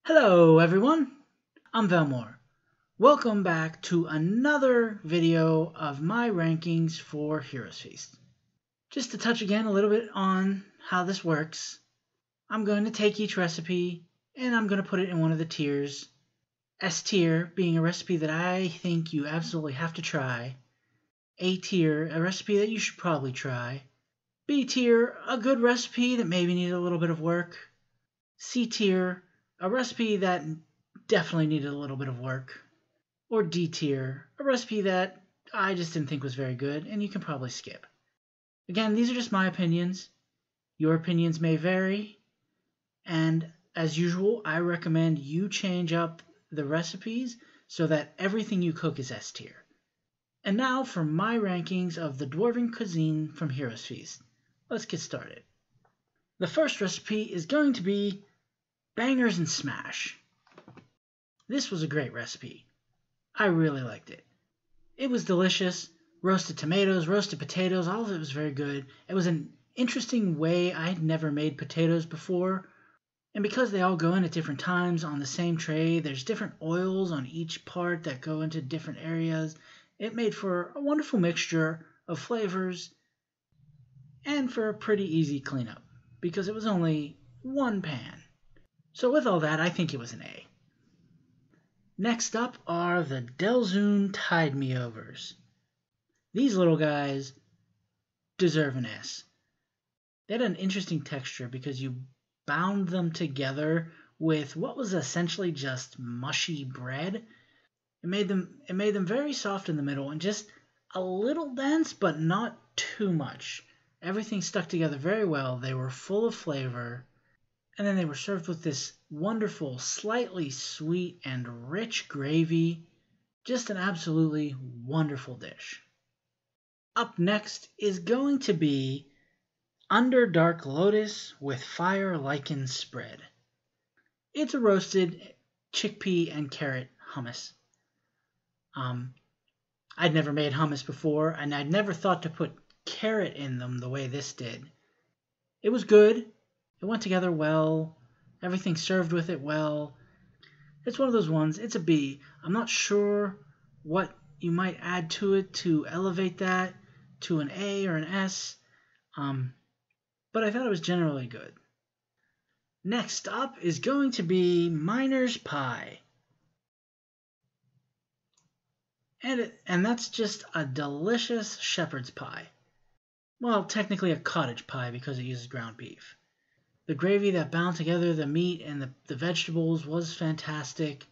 Hello everyone, I'm Velmore. Welcome back to another video of my rankings for Heroes Feast. Just to touch again a little bit on how this works, I'm going to take each recipe and I'm going to put it in one of the tiers. S tier being a recipe that I think you absolutely have to try. A tier, a recipe that you should probably try. B tier, a good recipe that maybe needed a little bit of work. C tier, a recipe that definitely needed a little bit of work. Or D tier, a recipe that I just didn't think was very good and you can probably skip. Again, these are just my opinions. Your opinions may vary. And as usual, I recommend you change up the recipes so that everything you cook is S tier. And now for my rankings of the Dwarven Cuisine from Heroes Feast. Let's get started. The first recipe is going to be Bangers and Smash. This was a great recipe. I really liked it. It was delicious. Roasted tomatoes, roasted potatoes, all of it was very good. It was an interesting way. I had never made potatoes before. And because they all go in at different times on the same tray, there's different oils on each part that go into different areas. It made for a wonderful mixture of flavors and for a pretty easy cleanup because it was only one pan. So with all that, I think it was an A. Next up are the Delzoun Tide Me Overs. These little guys deserve an S. They had an interesting texture because you bound them together with what was essentially just mushy bread. It made them very soft in the middle and just a little dense, but not too much. Everything stuck together very well. They were full of flavor. And then they were served with this wonderful, slightly sweet and rich gravy. Just an absolutely wonderful dish. Up next is going to be Underdark Lotus with Fire Lichen Spread. It's a roasted chickpea and carrot hummus. I'd never made hummus before, and I'd never thought to put carrot in them the way this did. It was good. It went together well. Everything served with it well. It's one of those ones. It's a B. I'm not sure what you might add to it to elevate that to an A or an S. But I thought it was generally good. Next up is going to be Miner's Pie. And that's just a delicious shepherd's pie. Well, technically a cottage pie because it uses ground beef. The gravy that bound together the meat and the vegetables was fantastic.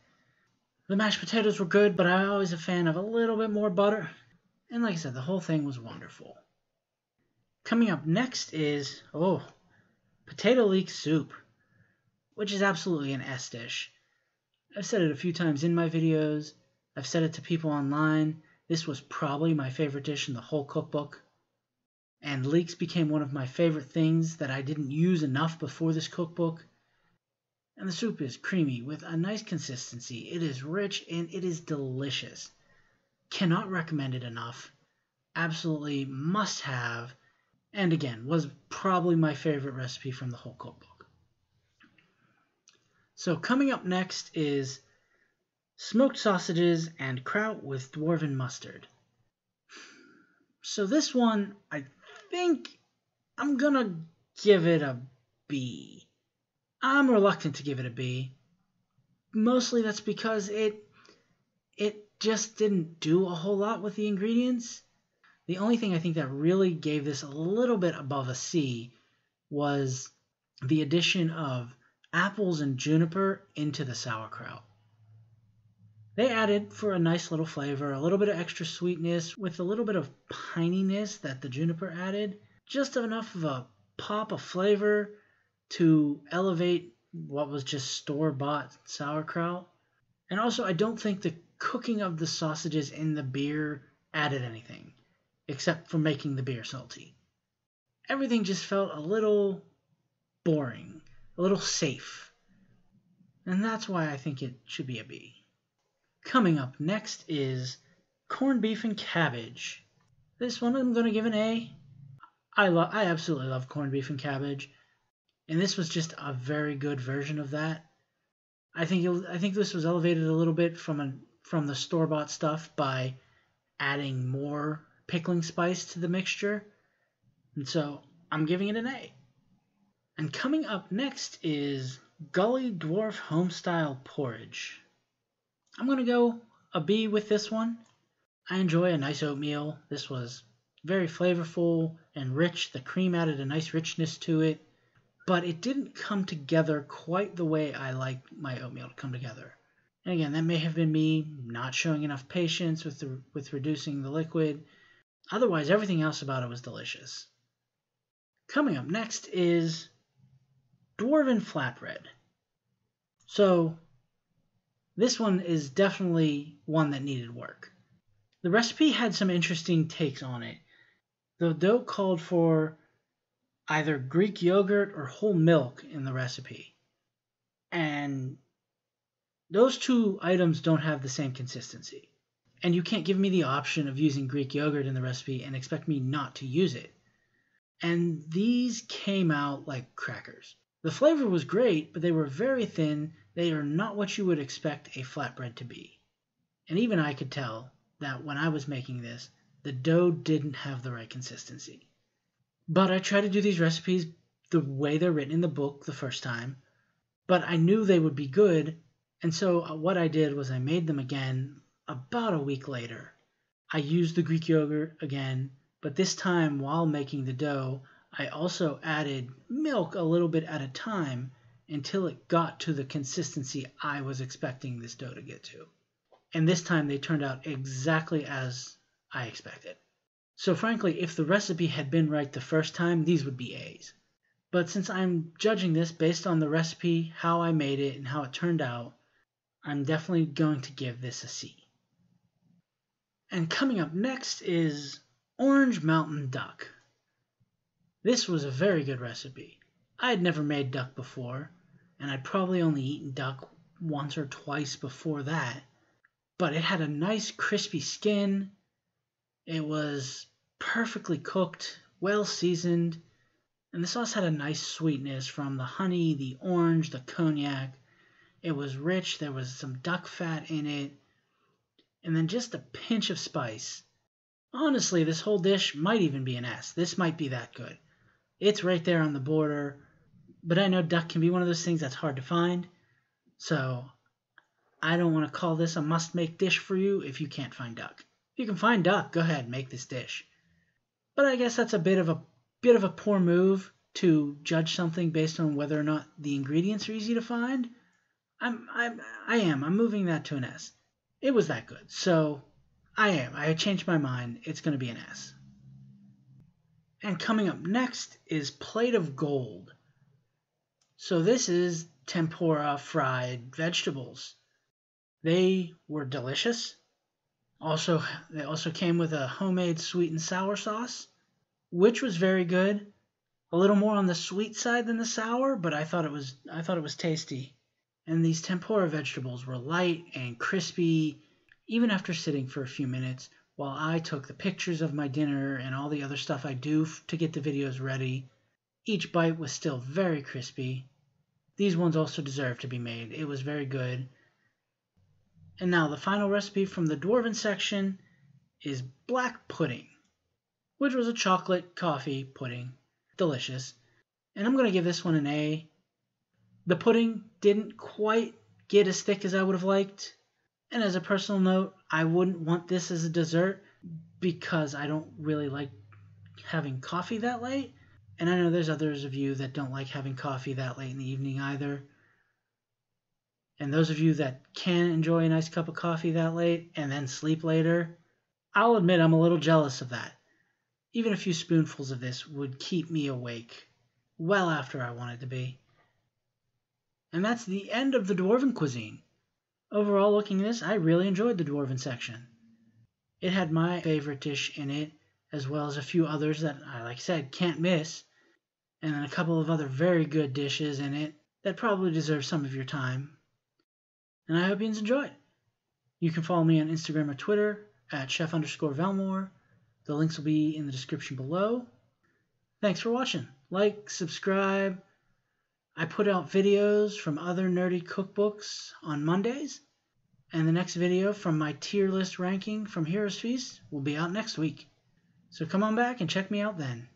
The mashed potatoes were good, but I'm always a fan of a little bit more butter. And like I said, the whole thing was wonderful. Coming up next is, potato leek soup, which is absolutely an S dish. I've said it a few times in my videos. I've said it to people online. This was probably my favorite dish in the whole cookbook. And leeks became one of my favorite things that I didn't use enough before this cookbook. And the soup is creamy with a nice consistency. It is rich and it is delicious. Cannot recommend it enough. Absolutely must have. And again, was probably my favorite recipe from the whole cookbook. So coming up next is smoked sausages and kraut with dwarven mustard. So this one, I think I'm gonna give it a B. I'm reluctant to give it a B. Mostly that's because it just didn't do a whole lot with the ingredients. The only thing I think that really gave this a little bit above a C was the addition of apples and juniper into the sauerkraut. They added, for a nice little flavor, a little bit of extra sweetness with a little bit of pininess that the juniper added. Just enough of a pop of flavor to elevate what was just store-bought sauerkraut. And also, I don't think the cooking of the sausages in the beer added anything, except for making the beer salty. Everything just felt a little boring, a little safe. And that's why I think it should be a B. Coming up next is corned beef and cabbage. This one I'm going to give an A. I absolutely love corned beef and cabbage. And this was just a very good version of that. I think this was elevated a little bit from the store-bought stuff by adding more pickling spice to the mixture. And so I'm giving it an A. And coming up next is Gully Dwarf Homestyle Porridge. I'm going to go a B with this one. I enjoy a nice oatmeal. This was very flavorful and rich. The cream added a nice richness to it, but it didn't come together quite the way I like my oatmeal to come together. And again, that may have been me not showing enough patience with reducing the liquid. Otherwise, everything else about it was delicious. Coming up next is Dwarven Flatbread. So this one is definitely one that needed work. The recipe had some interesting takes on it. The dough called for either Greek yogurt or whole milk in the recipe. And those two items don't have the same consistency. And you can't give me the option of using Greek yogurt in the recipe and expect me not to use it. And these came out like crackers. The flavor was great, but they were very thin. They are not what you would expect a flatbread to be. And even I could tell that when I was making this, the dough didn't have the right consistency. But I try to do these recipes the way they're written in the book the first time. But I knew they would be good, and so what I did was I made them again about a week later. I used the Greek yogurt again, but this time while making the dough, I also added milk a little bit at a time until it got to the consistency I was expecting this dough to get to. And this time they turned out exactly as I expected. So frankly, if the recipe had been right the first time, these would be A's. But since I'm judging this based on the recipe, how I made it, and how it turned out, I'm definitely going to give this a C. And coming up next is Orange Mountain Duck. This was a very good recipe. I had never made duck before, and I'd probably only eaten duck once or twice before that. But it had a nice crispy skin. It was perfectly cooked, well seasoned, and the sauce had a nice sweetness from the honey, the orange, the cognac. It was rich, there was some duck fat in it, and then just a pinch of spice. Honestly, this whole dish might even be an S. This might be that good. It's right there on the border, but I know duck can be one of those things that's hard to find, so I don't want to call this a must-make dish for you if you can't find duck. If you can find duck, go ahead, make this dish. But I guess that's a bit of a poor move to judge something based on whether or not the ingredients are easy to find. I'm moving that to an S. It was that good, so I changed my mind. It's going to be an S. And coming up next is Plate of Gold. So this is tempura fried vegetables. They were delicious. They also came with a homemade sweet and sour sauce, which was very good. A little more on the sweet side than the sour, but I thought it was tasty. And these tempura vegetables were light and crispy, even after sitting for a few minutes while I took the pictures of my dinner and all the other stuff I do to get the videos ready. Each bite was still very crispy. These ones also deserve to be made. It was very good. And now the final recipe from the Dwarven section is black pudding, which was a chocolate coffee pudding. Delicious. And I'm going to give this one an A. The pudding didn't quite get as thick as I would have liked. And as a personal note, I wouldn't want this as a dessert because I don't really like having coffee that late. And I know there's others of you that don't like having coffee that late in the evening either. And those of you that can enjoy a nice cup of coffee that late and then sleep later, I'll admit I'm a little jealous of that. Even a few spoonfuls of this would keep me awake well after I wanted to be. And that's the end of the Dwarven Cuisine. Overall, looking at this, I really enjoyed the Dwarven section. It had my favorite dish in it, as well as a few others that I, like I said, can't miss, and then a couple of other very good dishes in it that probably deserve some of your time. And I hope you enjoyed. You can follow me on Instagram or Twitter at chef_Velmore. The links will be in the description below. Thanks for watching. Like, subscribe, I put out videos from other nerdy cookbooks on Mondays, and the next video from my tier list ranking from Heroes Feast will be out next week. So come on back and check me out then.